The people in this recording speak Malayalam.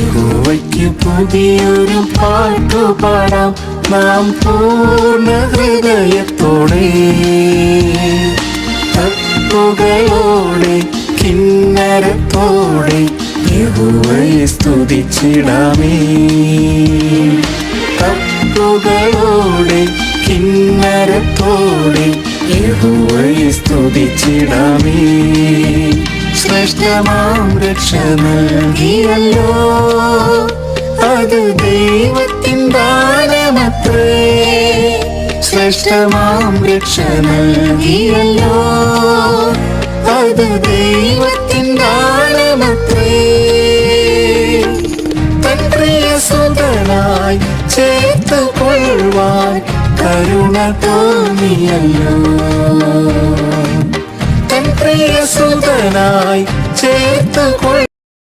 യഹോവയ്ക്ക് പുതിയൊരു പാട്ടുപാടാം നാം പൂർണ്ണ ഹൃദയത്തോടെ. തപ്പുകളോടെ കിന്നരത്തോടെ യഹോവയെ സ്തുതിച്ചിടാമേ. തപ്പുകളോടെ കിന്നരത്തോടെ യഹോവയെ സ്തുതിച്ചിടാമേ. ശ്രേഷ്ഠമാം രക്ഷ നൽകിയല്ലോ, അത് ദൈവത്തിൻ ദാനമത്രേ. ശ്രേഷ്ഠമാം രക്ഷ നൽകിയല്ലോ, അത് ദൈവത്തിൻ ദാനമത്രേ. തൻ പ്രിയസുതനായി ചേർത്ത് കൊള്ളുവാൻ കരുണ തോന്നിയല്ലോ. തൻ പ്രിയസുതനായി ചേർത്ത്